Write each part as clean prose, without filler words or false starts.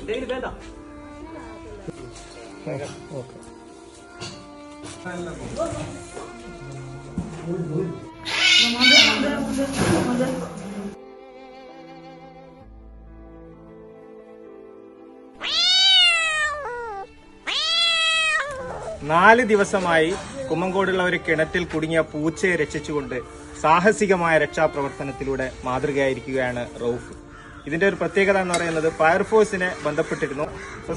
നാല് ദിവസമായി കുമ്മങ്കോടുള്ള ഒരു കിണറ്റിൽ കുടുങ്ങിയ പൂച്ചയെ രക്ഷിച്ചുകൊണ്ട് സാഹസികമായ രക്ഷാപ്രവർത്തനത്തിലൂടെ മാതൃകയായിരിക്കുകയാണ് റൌഫ്. ഇതിന്റെ ഒരു പ്രത്യേകത എന്ന് പറയുന്നത് ഫയർഫോഴ്സിനെ ബന്ധപ്പെട്ടിരുന്നു.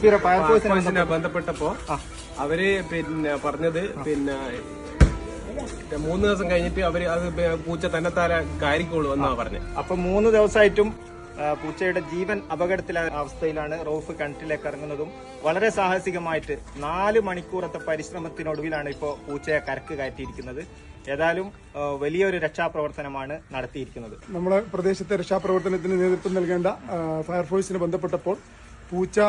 ഫയർഫോഴ്സിനെ ബന്ധപ്പെട്ടപ്പോ അവര് പറഞ്ഞത് 3 ദിവസം കഴിഞ്ഞിട്ട് അവര് അത് പൂച്ച തന്നെത്താനെ കാര്യക്കുള്ളൂ എന്നാ പറഞ്ഞത്. അപ്പൊ 3 ദിവസമായിട്ടും പൂച്ചയുടെ ജീവൻ അപകടത്തിലായ അവസ്ഥയിലാണ് റൌഫ് കിണറ്റിലേക്ക് ഇറങ്ങുന്നതും. വളരെ സാഹസികമായിട്ട് 4 മണിക്കൂറത്തെ പരിശ്രമത്തിനൊടുവിലാണ് ഇപ്പോൾ പൂച്ചയെ കരക്ക് കയറ്റിയിരിക്കുന്നത്. ഏതായാലും വലിയൊരു രക്ഷാപ്രവർത്തനമാണ് നടത്തിയിരിക്കുന്നത്. നമ്മുടെ പ്രദേശത്തെ രക്ഷാപ്രവർത്തനത്തിന് നേതൃത്വം നൽകേണ്ട ഫയർഫോഴ്സിനെ ബന്ധപ്പെട്ടപ്പോൾ പൂച്ച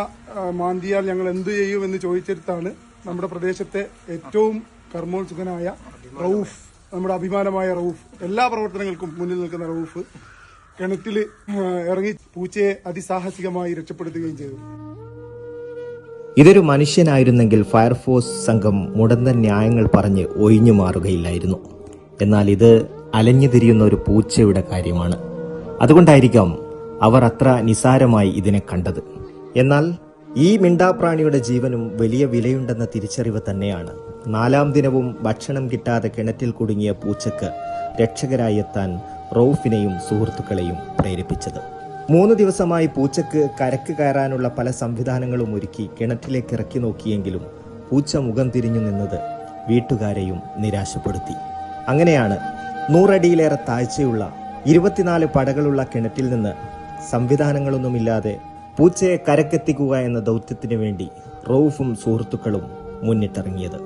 മാന്തിയാൽ ഞങ്ങൾ എന്തു ചെയ്യുമെന്ന് ചോദിച്ചെടുത്താണ് നമ്മുടെ പ്രദേശത്തെ ഏറ്റവും കർമ്മോത്സുകനായ റൌഫ്, നമ്മുടെ അഭിമാനമായ റൌഫ്, എല്ലാ പ്രവർത്തനങ്ങൾക്കും മുന്നിൽ നിൽക്കുന്ന റൌഫ് കിണറ്റിൽ ഇറങ്ങി പൂച്ചയെ അതിസാഹസികമായി രക്ഷപ്പെടുത്തുകയും ചെയ്തു. ഇതൊരു മനുഷ്യനായിരുന്നെങ്കിൽ ഫയർഫോഴ്സ് സംഘം മുടന്തൻ ന്യായങ്ങൾ പറഞ്ഞ് ഒഴിഞ്ഞു മാറുകയില്ലായിരുന്നു. എന്നാൽ ഇത് അലഞ്ഞുതിരിയുന്ന ഒരു പൂച്ചയുടെ കാര്യമാണ്. അതുകൊണ്ടായിരിക്കാം അവർ അത്ര നിസാരമായി ഇതിനെ കണ്ടത്. എന്നാൽ ഈ മിണ്ടാപ്രാണിയുടെ ജീവനും വലിയ വിലയുണ്ടെന്ന തിരിച്ചറിവ് തന്നെയാണ് 4-ാം ദിനവും ഭക്ഷണം കിട്ടാതെ കിണറ്റിൽ കുടുങ്ങിയ പൂച്ചക്ക് രക്ഷകരായി എത്താൻ റൌഫിനെയും സുഹൃത്തുക്കളെയും പ്രേരിപ്പിച്ചത്. 3 ദിവസമായി പൂച്ചക്ക് കരക്ക് കയറാനുള്ള പല സംവിധാനങ്ങളും ഒരുക്കി കിണറ്റിലേക്ക് ഇറക്കി നോക്കിയെങ്കിലും പൂച്ച മുഖം തിരിഞ്ഞു നിന്നത് വീട്ടുകാരെയും നിരാശപ്പെടുത്തി. അങ്ങനെയാണ് 100 അടിയിലേറെ താഴ്ചയുള്ള 24 പടകളുള്ള കിണറ്റിൽ നിന്ന് സംവിധാനങ്ങളൊന്നുമില്ലാതെ പൂച്ചയെ കരക്കെത്തിക്കുക എന്ന ദൗത്യത്തിനു വേണ്ടി റൌഫും സുഹൃത്തുക്കളും മുന്നിട്ടിറങ്ങിയത്.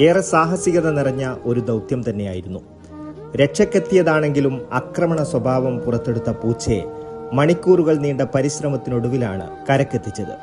ഏറെ സാഹസികത നിറഞ്ഞ ഒരു ദൗത്യം തന്നെയായിരുന്നു. രക്ഷക്കെത്തിയതാണെങ്കിലും ആക്രമണ സ്വഭാവം പുറത്തെടുത്ത പൂച്ചയെ മണിക്കൂറുകൾ നീണ്ട പരിശ്രമത്തിനൊടുവിലാണ് കരക്കെത്തിച്ചത്.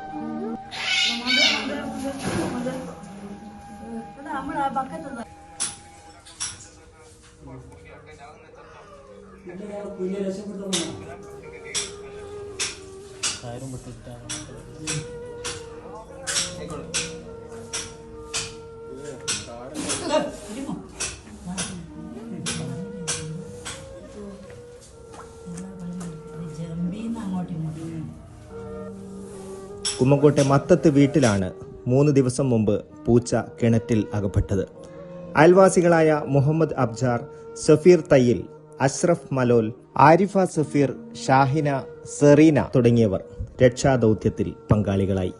കുമ്മങ്കോട്ടെ മത്തത്ത് വീട്ടിലാണ് 3 ദിവസം മുമ്പ് പൂച്ച കിണറ്റിൽ അകപ്പെട്ടത്. അയൽവാസികളായ മുഹമ്മദ് അബ്ജാർ, സഫീർ തയ്യിൽ, അഷ്റഫ് മലോൽ, ആരിഫ സഫീർ, ഷാഹിന, സെറീന തുടങ്ങിയവർ രക്ഷാദൌത്യത്തിൽ പങ്കാളികളായി.